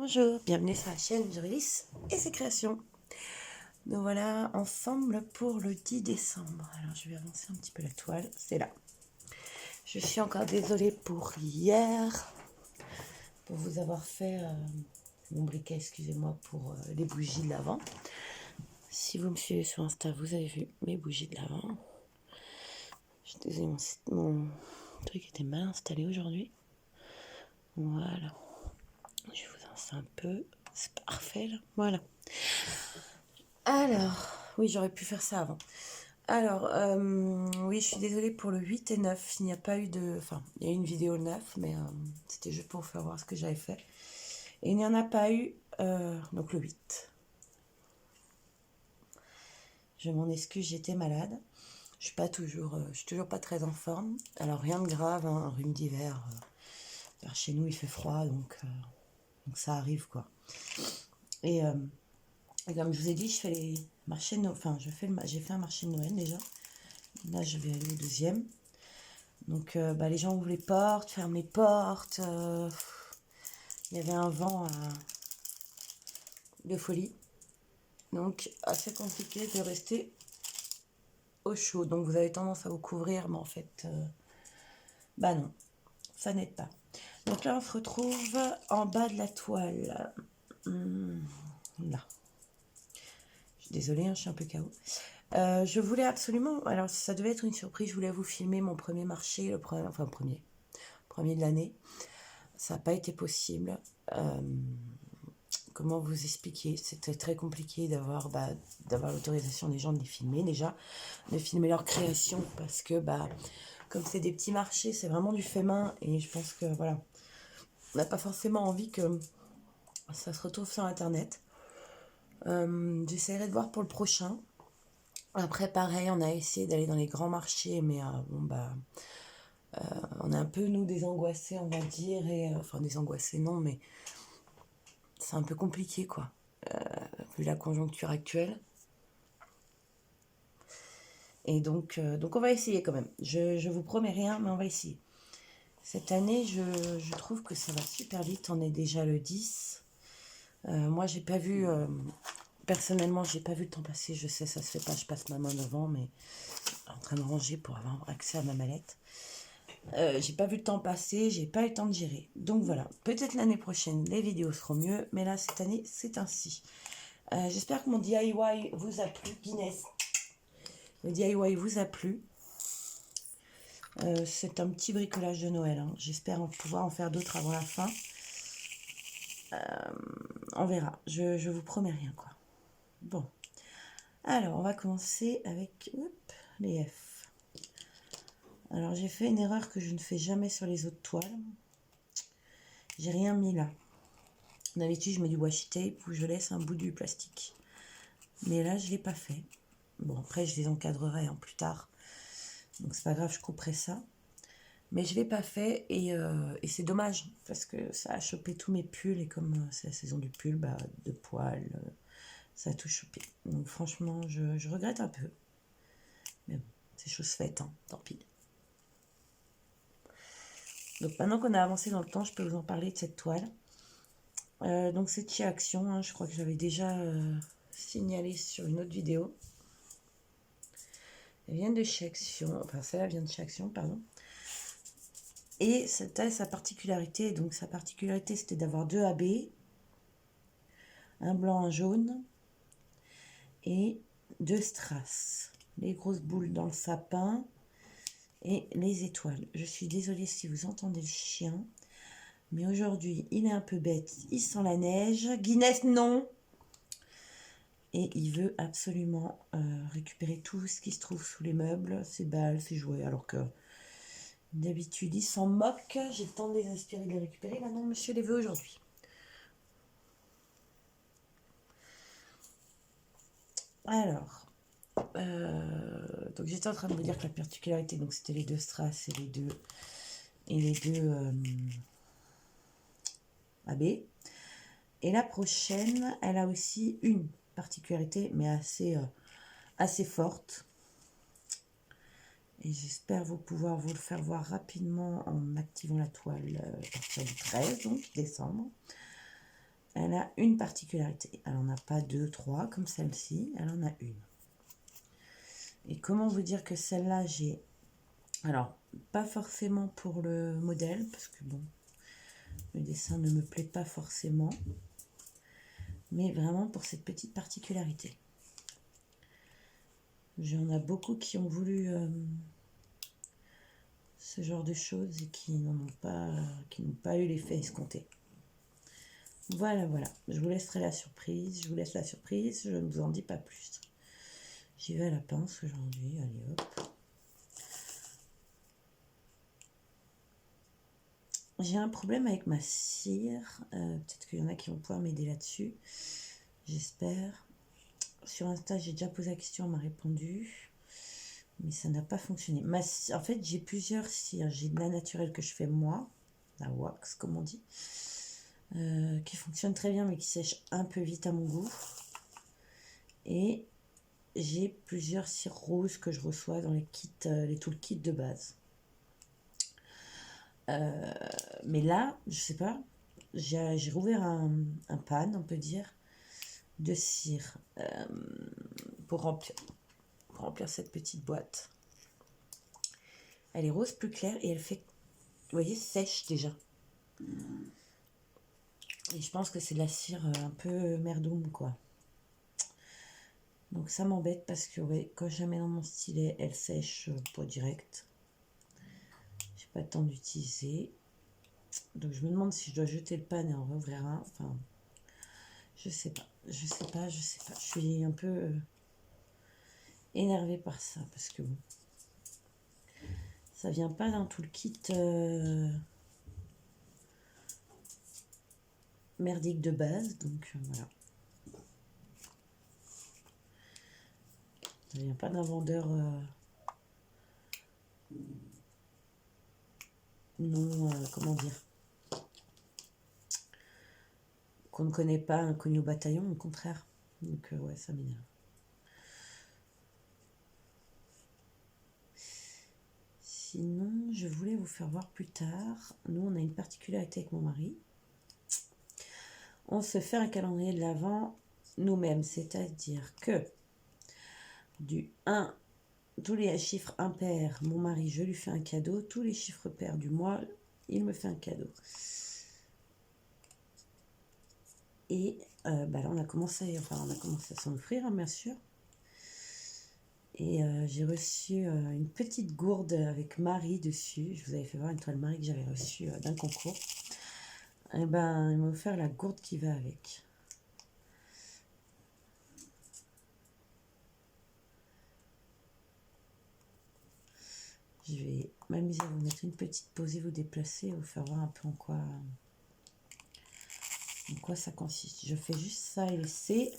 Bonjour, bienvenue sur la chaîne Joris et ses créations. Nous voilà ensemble pour le 10 décembre. Alors je vais avancer un petit peu la toile, c'est là. Je suis encore désolée pour hier, pour vous avoir fait mon briquet, excusez-moi, pour les bougies de l'Avent. Si vous me suivez sur Insta, vous avez vu mes bougies de l'Avent. Je suis désolée, mon truc était mal installé aujourd'hui. Voilà. Je vous en sais un peu. C'est parfait là. Voilà. Alors, oui, j'aurais pu faire ça avant. Alors, oui, je suis désolée pour le 8 et 9. Il n'y a pas eu de... Enfin, il y a eu une vidéo 9, mais c'était juste pour vous faire voir ce que j'avais fait. Et il n'y en a pas eu, donc le 8. Je m'en excuse, j'étais malade. Je suis toujours pas très en forme. Alors, rien de grave, hein, un rhume d'hiver. Vers chez nous, il fait froid, donc ça arrive, quoi. Et comme je vous ai dit, je fais les marchés de Noël. Enfin, j'ai fait un marché de Noël déjà. Là, je vais aller au deuxième. Donc, les gens ouvrent les portes, ferment les portes. Il y avait un vent de folie. Donc, assez compliqué de rester au chaud. Donc, vous avez tendance à vous couvrir, mais en fait, non, ça n'aide pas. Donc là, on se retrouve en bas de la toile. Là. Je suis désolée, hein, je suis un peu KO. Je voulais absolument... Alors, ça devait être une surprise. Je voulais vous filmer mon premier marché, le premier de l'année. Ça n'a pas été possible. Comment vous expliquer? C'était très compliqué d'avoir l'autorisation des gens de les filmer déjà, de filmer leur création, parce que comme c'est des petits marchés, c'est vraiment du fait main, et je pense que voilà, on n'a pas forcément envie que ça se retrouve sur internet. J'essaierai de voir pour le prochain. Après, pareil, on a essayé d'aller dans les grands marchés, mais on est un peu, nous, des angoissés, on va dire, et enfin, des angoissés, non, mais c'est un peu compliqué, quoi, vu la conjoncture actuelle. Et donc on va essayer quand même. Je vous promets rien, mais on va essayer. Cette année, je trouve que ça va super vite. On est déjà le 10. Moi, j'ai pas vu... personnellement, j'ai pas vu le temps passer. Je sais, ça se fait pas. Je passe ma main devant, mais en train de ranger pour avoir accès à ma mallette. J'ai pas vu le temps passer. J'ai pas eu le temps de gérer. Donc voilà. Peut-être l'année prochaine, les vidéos seront mieux. Mais là, cette année, c'est ainsi. J'espère que mon DIY vous a plu. Guinness. Le DIY vous a plu. C'est un petit bricolage de Noël. Hein. J'espère pouvoir en faire d'autres avant la fin. On verra. Je vous promets rien, quoi. Bon. Alors, on va commencer avec les F. Alors, j'ai fait une erreur que je ne fais jamais sur les autres toiles. J'ai rien mis là. D'habitude, je mets du washi tape ou je laisse un bout du plastique. Mais là, je ne l'ai pas fait. Bon, après, je les encadrerai plus tard. Donc, c'est pas grave, je couperai ça. Mais je ne l'ai pas fait et c'est dommage parce que ça a chopé tous mes pulls et comme c'est la saison du pull, de poils, ça a tout chopé. Donc franchement, je regrette un peu. Mais bon, c'est chose faite, hein, tant pis. Donc maintenant qu'on a avancé dans le temps, je peux vous en parler de cette toile. Donc c'est chez Action, hein, je crois que j'avais déjà signalé sur une autre vidéo. Elle vient de chez Action, enfin celle-là vient de chez Action, pardon. Et cette a sa particularité, donc sa particularité c'était d'avoir 2 AB, un blanc, un jaune, et 2 strass. Les grosses boules dans le sapin et les étoiles. Je suis désolée si vous entendez le chien, mais aujourd'hui il est un peu bête, il sent la neige. Guinness, non! Et il veut absolument récupérer tout ce qui se trouve sous les meubles, ses balles, ses jouets, alors que d'habitude il s'en moque. J'ai tant désespéré de les récupérer. Là non, monsieur les veut aujourd'hui. Alors, donc j'étais en train de vous dire que la particularité, donc c'était les 2 strass et les deux AB. Et la prochaine, elle a aussi une particularité, mais assez forte. Et j'espère pouvoir vous le faire voir rapidement en activant la toile à partir du 13, donc décembre. elle a une particularité. Elle n'en a pas 2, 3 comme celle-ci, elle en a une. Et comment vous dire que celle-là, j'ai... Alors, pas forcément pour le modèle, parce que bon, le dessin ne me plaît pas forcément, mais vraiment pour cette petite particularité. J'en ai beaucoup qui ont voulu ce genre de choses et qui n'ont pas eu l'effet escompté. Voilà, voilà. Je vous laisserai la surprise. Je vous laisse la surprise. Je ne vous en dis pas plus. J'y vais à la pince aujourd'hui. Allez, hop. J'ai un problème avec ma cire. Peut-être qu'il y en a qui vont pouvoir m'aider là-dessus. J'espère. Sur Insta, j'ai déjà posé la question, on m'a répondu. Mais ça n'a pas fonctionné. En fait, j'ai plusieurs cires. J'ai de la naturelle que je fais moi. La wax, comme on dit. Qui fonctionne très bien, mais qui sèche un peu vite à mon goût. Et j'ai plusieurs cires roses que je reçois dans les kits, les toolkits de base. Mais là, je sais pas, j'ai rouvert un pan, on peut dire, de cire pour remplir cette petite boîte. Elle est rose plus claire et elle fait, vous voyez, sèche déjà. Et je pense que c'est de la cire un peu merdoum, quoi. Donc ça m'embête parce que ouais, quand je la mets dans mon stylet, elle sèche pas direct. J'ai pas le temps d'utiliser. Donc je me demande si je dois jeter le pan et en rouvrir un. Enfin, je sais pas. Je suis un peu énervée par ça parce que bon, ça vient pas dans tout le kit merdique de base. Donc voilà. Ça vient pas d'un vendeur non, comment dire, qu'on ne connaît pas, inconnu au bataillon, au contraire. Donc ouais, ça m'énerve. Sinon, je voulais vous faire voir plus tard. Nous, on a une particularité avec mon mari. On se fait un calendrier de l'Avent nous-mêmes, c'est-à-dire que du 1, tous les chiffres impairs, mon mari, je lui fais un cadeau. Tous les chiffres pairs du mois, il me fait un cadeau. Et là, on a commencé à s'en offrir, hein, bien sûr. Et j'ai reçu une petite gourde avec Marie dessus. Je vous avais fait voir une toile Marie que j'avais reçue d'un concours. Et ben, il m'a offert la gourde qui va avec. Je vais m'amuser à vous mettre une petite pause et vous déplacer, vous faire voir un peu en quoi ça consiste. Je fais juste ça et laisser.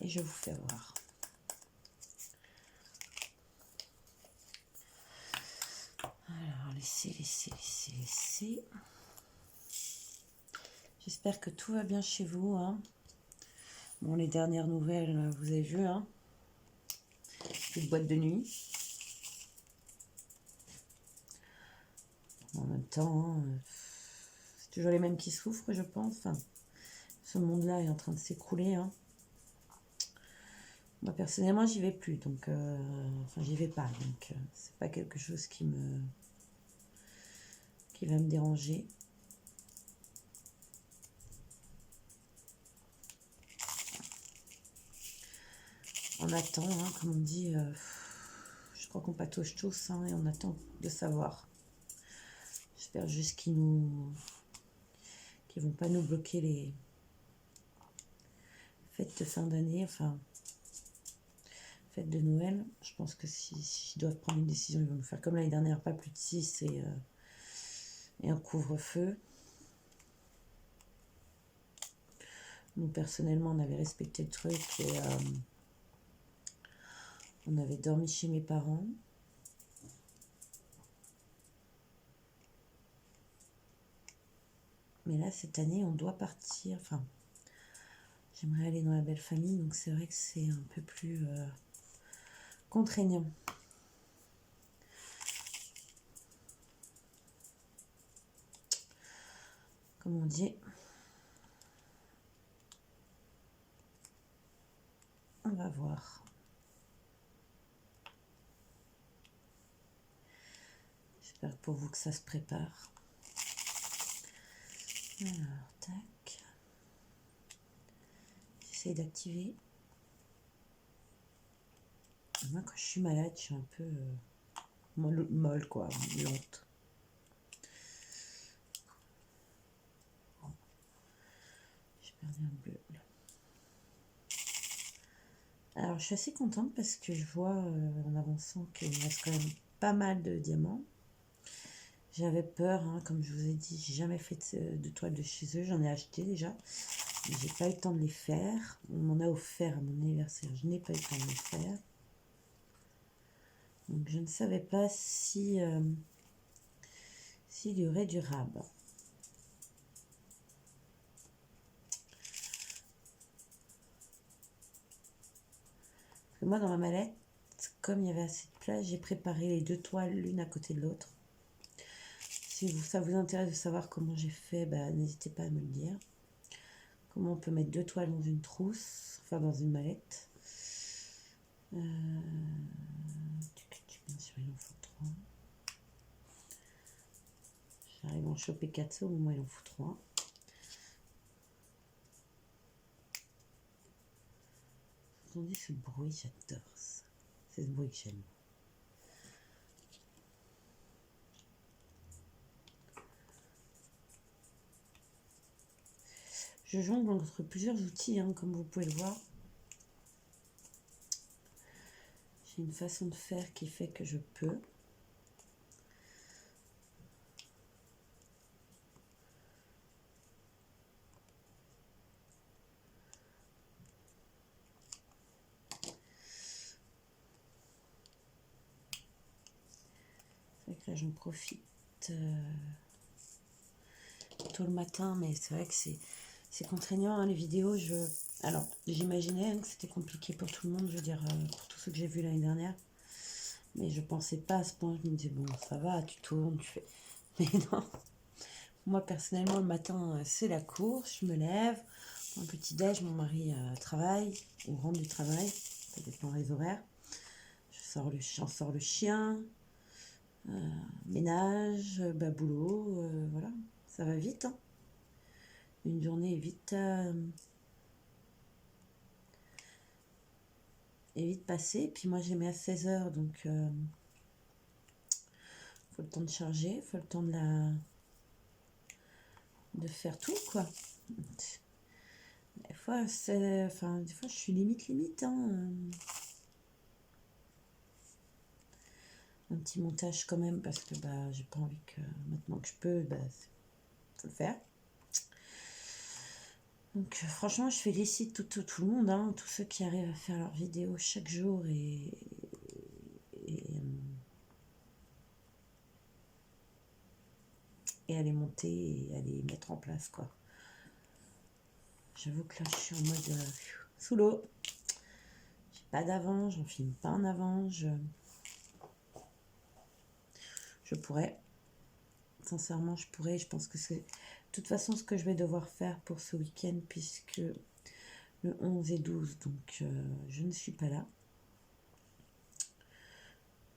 Et je vous fais voir. Alors, laissez. J'espère que tout va bien chez vous. Hein. Bon, les dernières nouvelles, vous avez vu. Hein. Une boîte de nuit. En même temps, hein, c'est toujours les mêmes qui souffrent, je pense. Enfin, ce monde-là est en train de s'écrouler. Hein. Moi, personnellement, j'y vais plus. Donc, j'y vais pas. Donc, c'est pas quelque chose qui va me déranger. On attend, hein, comme on dit, je crois qu'on patauge tous, hein, et on attend de savoir. J'espère juste qu'ils vont pas nous bloquer les fêtes de fin d'année, enfin, fêtes de Noël. Je pense que s'ils doivent prendre une décision, ils vont nous faire comme l'année dernière, pas plus de 6 et un couvre-feu. Nous, personnellement, on avait respecté le truc et on avait dormi chez mes parents. Mais là, cette année, on doit partir. Enfin, j'aimerais aller dans la belle famille, donc c'est vrai que c'est un peu plus contraignant. Comme on dit, On va voir. J'espère pour vous que ça se prépare. Alors, tac. J'essaie d'activer. Moi, quand je suis malade, je suis un peu molle, quoi, lente. J'ai perdu un bleu. Là. Alors, je suis assez contente parce que je vois en avançant qu'il me reste quand même pas mal de diamants. J'avais peur, hein, comme je vous ai dit, j'ai jamais fait de toiles de chez eux. J'en ai acheté déjà, mais j'ai pas eu le temps de les faire. On m'en a offert à mon anniversaire, je n'ai pas eu le temps de les faire. Donc je ne savais pas si s'il y aurait du rab. Parce que moi dans ma mallette, comme il y avait assez de place, j'ai préparé les deux toiles l'une à côté de l'autre. Si ça vous intéresse de savoir comment j'ai fait, bah, n'hésitez pas à me le dire. Comment on peut mettre deux toiles dans une trousse, enfin dans une mallette. Bien sûr, il en faut 3. J'arrive à en choper 4, au moins il en faut 3. Vous entendez ce bruit, j'adore ça. C'est ce bruit que j'aime. Je jongle entre plusieurs outils, hein, comme vous pouvez le voir. J'ai une façon de faire qui fait que je peux. C'est vrai que là j'en profite tôt le matin, mais c'est vrai que c'est contraignant, hein, les vidéos. Alors, j'imaginais, hein, que c'était compliqué pour tout le monde, je veux dire, pour tous ceux que j'ai vus l'année dernière. Mais je pensais pas à ce point. Je me disais, bon, ça va, tu tournes, tu fais. Mais non. Moi, personnellement, le matin, c'est la course. Je me lève, un petit déj, mon mari travaille, ou rentre du travail. Ça dépend des horaires. J'en sors le chien, ménage, boulot, voilà. Ça va vite, hein. Une journée est vite passée. Puis moi, j'ai mis à 16h, donc faut le temps de charger, faut le temps de faire tout, quoi. Des fois, je suis limite, hein. Un petit montage quand même, parce que j'ai pas envie que, maintenant que je peux, faut le faire. Donc franchement, je félicite tout le monde, hein, tous ceux qui arrivent à faire leurs vidéos chaque jour et à les monter et à les mettre en place, quoi. J'avoue que là, je suis en mode sous l'eau. J'ai pas d'avant, j'en filme pas en avant. Je pourrais. Sincèrement, je pourrais. Je pense que c'est de toute façon ce que je vais devoir faire pour ce week-end, puisque le 11 et 12, donc je ne suis pas là.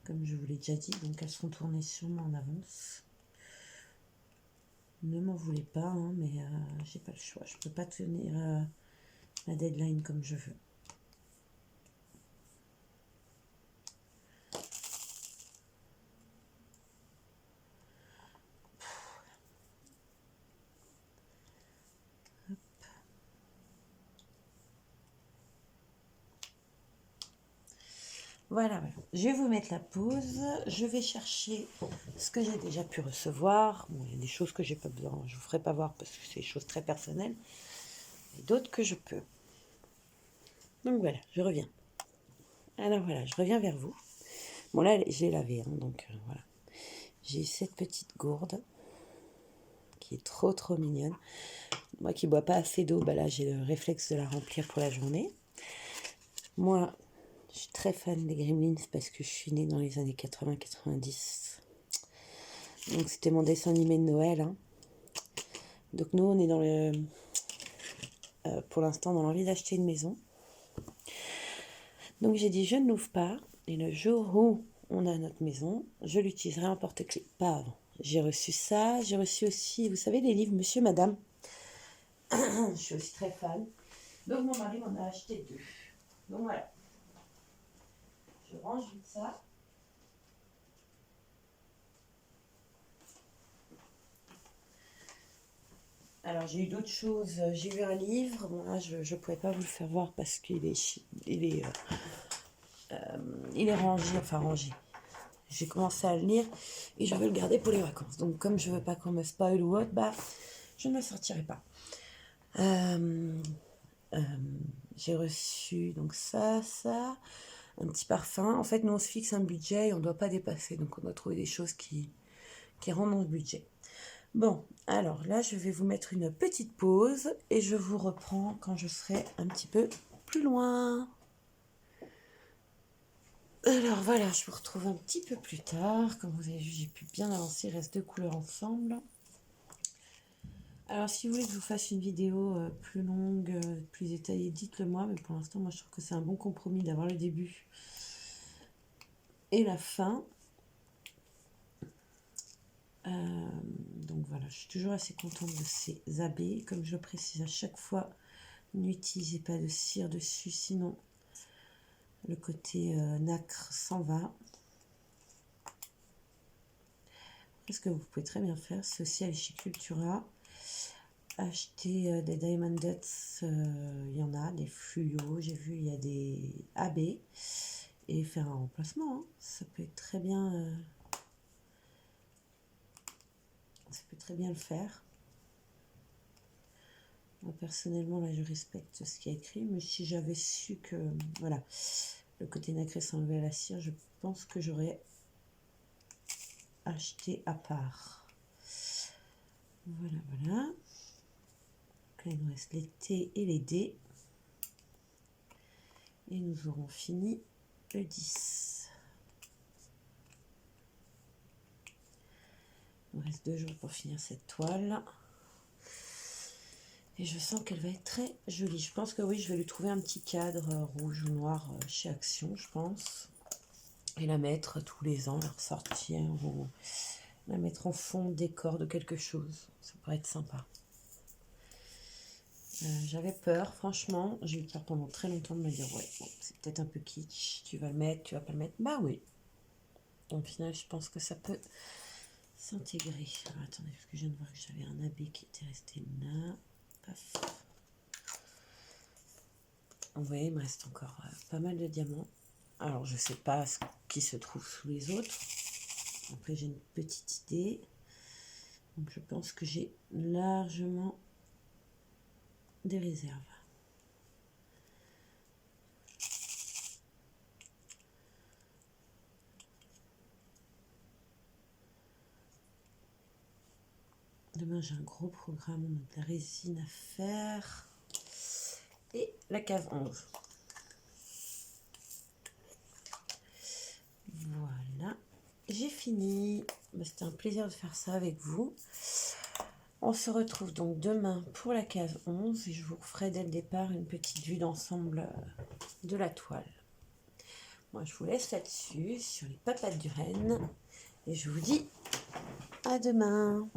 Comme je vous l'ai déjà dit, donc elles seront tournées sûrement en avance. Ne m'en voulez pas, hein, mais j'ai pas le choix. Je peux pas tenir la deadline comme je veux. Voilà, je vais vous mettre la pause. Je vais chercher ce que j'ai déjà pu recevoir. Bon, il y a des choses que j'ai pas besoin, je vous ferai pas voir parce que c'est des choses très personnelles. Et d'autres que je peux. Donc voilà, je reviens. Alors voilà, je reviens vers vous. Bon là, j'ai lavé, hein, donc voilà. J'ai cette petite gourde qui est trop mignonne. Moi qui bois pas assez d'eau, là j'ai le réflexe de la remplir pour la journée. Moi, je suis très fan des Gremlins parce que je suis née dans les années 80-90. Donc c'était mon dessin animé de Noël, hein. Donc nous on est dans le pour l'instant dans l'envie d'acheter une maison. Donc j'ai dit je ne l'ouvre pas. Et le jour où on a notre maison, je l'utiliserai en porte-clés. Pas avant. J'ai reçu ça. J'ai reçu aussi, vous savez, les livres Monsieur, Madame. Je suis aussi très fan. Donc mon mari m'en a acheté 2. Donc voilà. Je range vite ça. Alors j'ai eu d'autres choses. J'ai eu un livre. Bon là je ne pouvais pas vous le faire voir parce qu'il est, il est rangé. Enfin rangé. J'ai commencé à le lire et je veux le garder pour les vacances. Donc comme je veux pas qu'on me spoil ou autre, bah je ne le sortirai pas. J'ai reçu donc ça, un petit parfum. En fait, nous on se fixe un budget et on ne doit pas dépasser. Donc on doit trouver des choses qui rentrent dans le budget. Bon, alors là, je vais vous mettre une petite pause et je vous reprends quand je serai un petit peu plus loin. Alors voilà, je vous retrouve un petit peu plus tard. Comme vous avez vu, j'ai pu bien avancer. Il reste 2 couleurs ensemble. Alors si vous voulez que je vous fasse une vidéo plus longue, plus détaillée, dites-le moi. Mais pour l'instant, moi je trouve que c'est un bon compromis d'avoir le début et la fin. Donc voilà, je suis toujours assez contente de ces abeilles. Comme je le précise à chaque fois, n'utilisez pas de cire dessus, sinon le côté nacre s'en va. Après, ce que vous pouvez très bien faire, c'est aussi aller chez Cultura, acheter des Diamond Dots, il y en a, des fluos, j'ai vu, il y a des AB, et faire un remplacement, hein. Ça peut être très bien, ça peut très bien le faire. Moi, personnellement, là, je respecte ce qui est écrit, mais si j'avais su que, voilà, le côté nacré s'enlevait à la cire, je pense que j'aurais acheté à part. Voilà, voilà. Donc là, il nous reste les T et les D. Et nous aurons fini le 10. Il nous reste 2 jours pour finir cette toile. Et je sens qu'elle va être très jolie. Je pense que oui, je vais lui trouver un petit cadre rouge ou noir chez Action, je pense. Et la mettre tous les ans, la ressortir ou la mettre en fond décor de quelque chose. Ça pourrait être sympa. J'avais peur, franchement. J'ai eu peur pendant très longtemps de me dire ouais, bon, c'est peut-être un peu kitsch. Tu vas le mettre, tu vas pas le mettre. Bah oui. Au final, je pense que ça peut s'intégrer. Alors, attendez, parce que je viens de voir que j'avais un habit qui était resté là. Paf. Vous voyez, il me reste encore pas mal de diamants. Alors, je sais pas ce qui se trouve sous les autres. Après, j'ai une petite idée. Donc, je pense que j'ai largement des réserves. Demain, j'ai un gros programme, donc la résine à faire. Et la cave 11. Voilà. J'ai fini. C'était un plaisir de faire ça avec vous. On se retrouve donc demain pour la case 11 et je vous ferai dès le départ une petite vue d'ensemble de la toile. Moi, je vous laisse là-dessus, sur les papates du renne. Et je vous dis à demain.